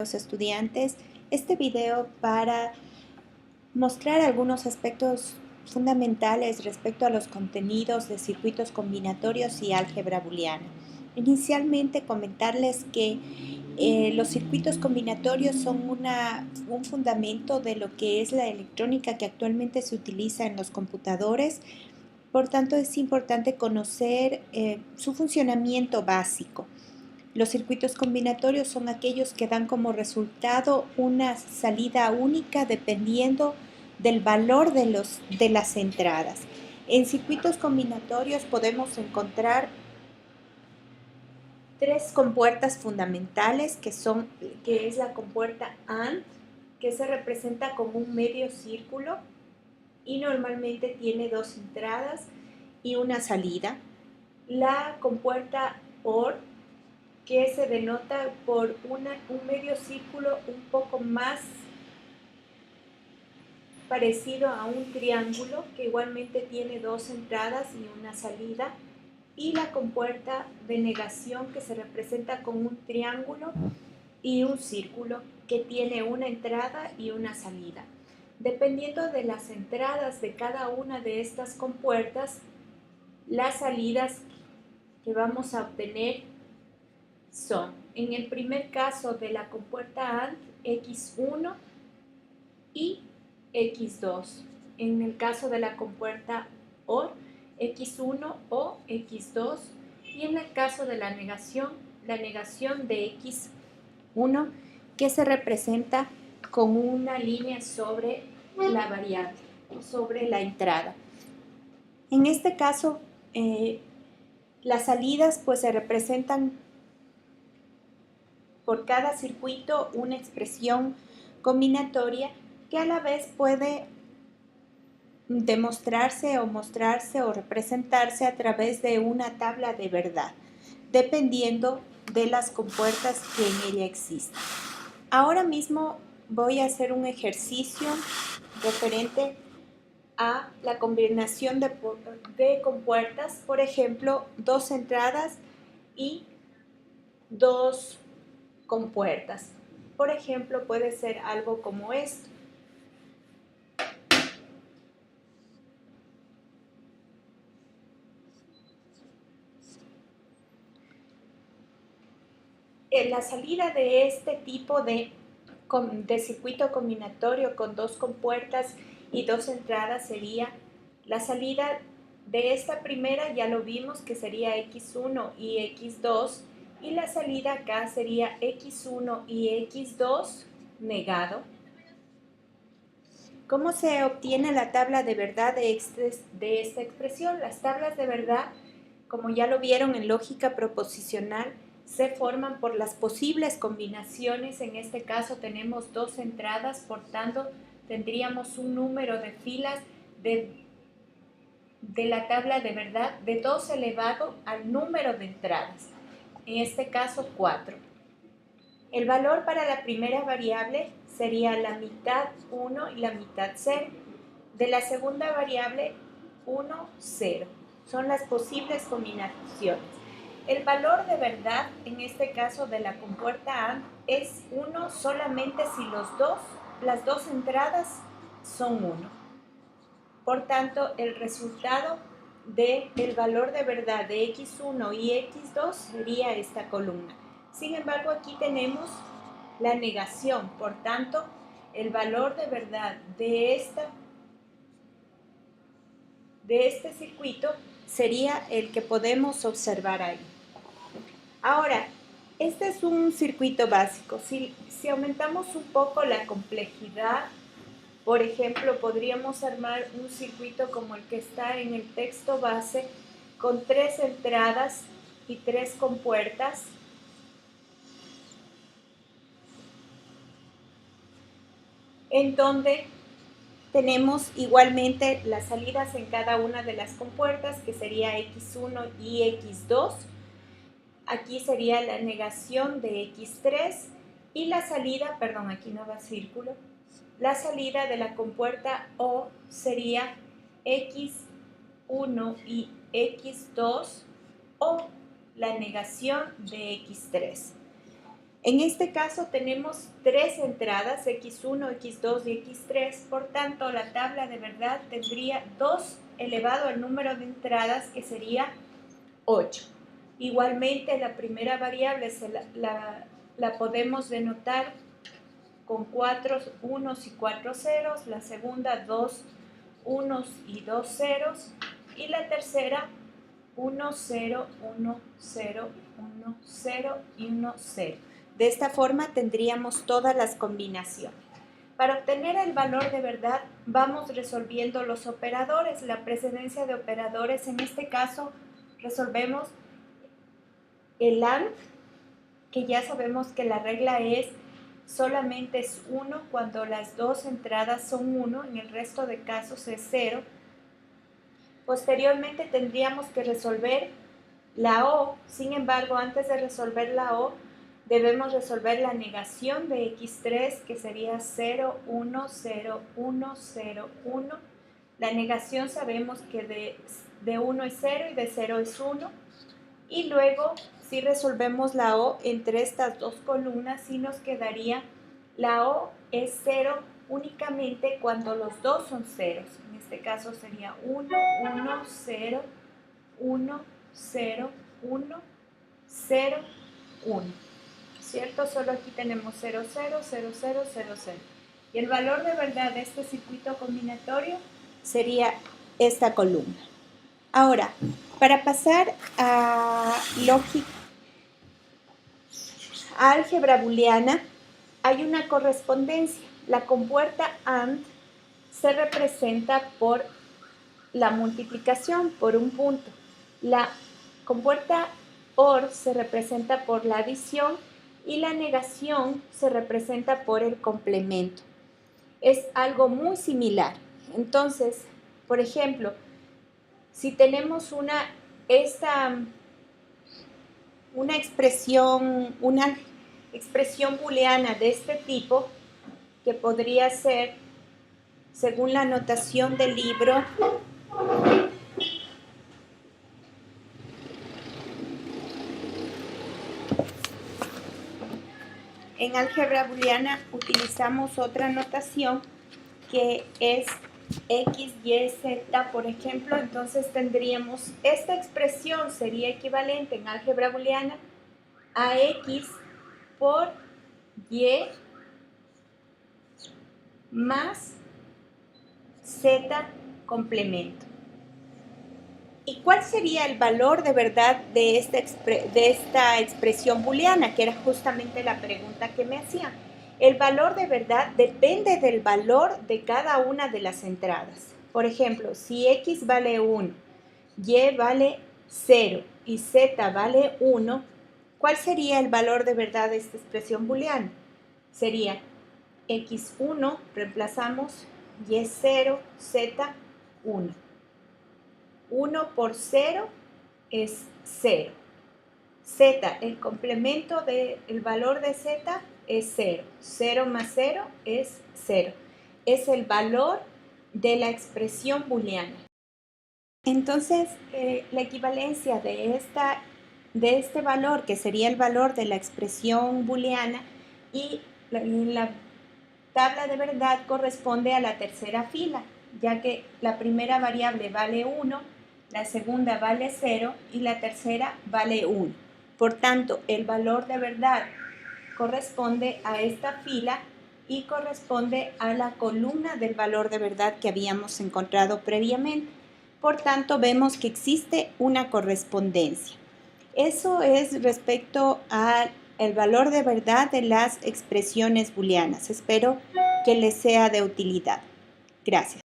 los estudiantes este video para mostrar algunos aspectos fundamentales respecto a los contenidos de circuitos combinatorios y álgebra booleana. Inicialmente comentarles que los circuitos combinatorios son un fundamento de lo que es la electrónica que actualmente se utiliza en los computadores. Por tanto, es importante conocer su funcionamiento básico. Los circuitos combinatorios son aquellos que dan como resultado una salida única dependiendo del valor de las entradas. En circuitos combinatorios podemos encontrar tres compuertas fundamentales que es la compuerta AND, que se representa como un medio círculo y normalmente tiene dos entradas y una salida. La compuerta OR, que se denota por un medio círculo un poco más parecido a un triángulo, que igualmente tiene dos entradas y una salida, y la compuerta de negación, que se representa con un triángulo y un círculo, que tiene una entrada y una salida. Dependiendo de las entradas de cada una de estas compuertas, las salidas que vamos a obtener son, en el primer caso de la compuerta AND, X1 y X2. En el caso de la compuerta OR, X1 o X2. Y en el caso de la negación de X1, que se representa con una línea sobre la variable, sobre la entrada. En este caso, las salidas pues se representan por cada circuito una expresión combinatoria que a la vez puede demostrarse o mostrarse o representarse a través de una tabla de verdad, dependiendo de las compuertas que en ella existen. Ahora mismo voy a hacer un ejercicio referente a la combinación de compuertas, por ejemplo, dos entradas y dos compuertas. Por ejemplo, puede ser algo como esto. La salida de este tipo de circuito combinatorio con dos compuertas y dos entradas sería la salida de esta primera, ya lo vimos que sería X1 y X2, y la salida acá sería X1 y X2 negado. ¿Cómo se obtiene la tabla de verdad de esta expresión? Las tablas de verdad, como ya lo vieron en lógica proposicional, se forman por las posibles combinaciones. En este caso tenemos dos entradas, por tanto tendríamos un número de filas de la tabla de verdad de 2 elevado al número de entradas, en este caso 4. El valor para la primera variable sería la mitad 1 y la mitad 0. De la segunda variable 1, 0. Son las posibles combinaciones. El valor de verdad, en este caso de la compuerta AND, es 1 solamente si las dos entradas son 1. Por tanto, el resultado del valor de verdad de X1 y X2 sería esta columna. Sin embargo, aquí tenemos la negación. Por tanto, el valor de verdad de este circuito sería el que podemos observar ahí. Ahora, este es un circuito básico. Si aumentamos un poco la complejidad, por ejemplo, podríamos armar un circuito como el que está en el texto base, con 3 entradas y 3 compuertas, en donde tenemos igualmente las salidas en cada una de las compuertas, que sería X1 y X2. Aquí sería la negación de X3 y la salida, perdón, aquí no va círculo, la salida de la compuerta O sería X1 y X2 o la negación de X3. En este caso tenemos tres entradas, x1, x2 y x3, por tanto la tabla de verdad tendría 2 elevado al número de entradas, que sería 8. Igualmente la primera variable la podemos denotar con 4 unos y 4 ceros, la segunda 2 unos y 2 ceros, y la tercera 1, 0, 1, 0, 1, 0 y 1, 0. De esta forma tendríamos todas las combinaciones. Para obtener el valor de verdad vamos resolviendo los operadores, la precedencia de operadores. En este caso resolvemos el AND, que ya sabemos que la regla es solamente es 1 cuando las dos entradas son 1, en el resto de casos es 0. Posteriormente tendríamos que resolver la O. Sin embargo, antes de resolver la O, debemos resolver la negación de x3, que sería 0, 1, 0, 1, 0, 1. La negación sabemos que de 1 es 0 y de 0 es 1. Y luego, si resolvemos la O entre estas dos columnas, sí nos quedaría la O es 0 únicamente cuando los dos son ceros. En este caso sería 1, 1, 0, 1, 0, 1, 0, 1. ¿Cierto? Solo aquí tenemos 0, 0, 0, 0, 0, 0. Y el valor de verdad de este circuito combinatorio sería esta columna. Ahora, para pasar a lógica, a álgebra booleana, hay una correspondencia. La compuerta AND se representa por la multiplicación, por un punto. La compuerta OR se representa por la adición y la negación se representa por el complemento. Es algo muy similar. Entonces, por ejemplo, si tenemos una expresión booleana de este tipo, que podría ser, según la notación del libro, en álgebra booleana utilizamos otra notación que es x, y, z, por ejemplo. Entonces tendríamos, esta expresión sería equivalente en álgebra booleana a x por y más z complemento. ¿Y cuál sería el valor de verdad de esta expresión booleana? Que era justamente la pregunta que me hacían. El valor de verdad depende del valor de cada una de las entradas. Por ejemplo, si x vale 1, y vale 0 y z vale 1, ¿cuál sería el valor de verdad de esta expresión booleana? Sería x1, reemplazamos, y0, z, 1. 1 por 0 es 0. Z, el complemento del valor de z es 0. 0 más 0 es 0. Es el valor de la expresión booleana. Entonces, la equivalencia de este valor, que sería el valor de la expresión booleana, y la tabla de verdad corresponde a la tercera fila, ya que la primera variable vale 1, la segunda vale 0 y la tercera vale 1. Por tanto, el valor de verdad corresponde a esta fila y corresponde a la columna del valor de verdad que habíamos encontrado previamente. Por tanto, vemos que existe una correspondencia. Eso es respecto al valor de verdad de las expresiones booleanas. Espero que les sea de utilidad. Gracias.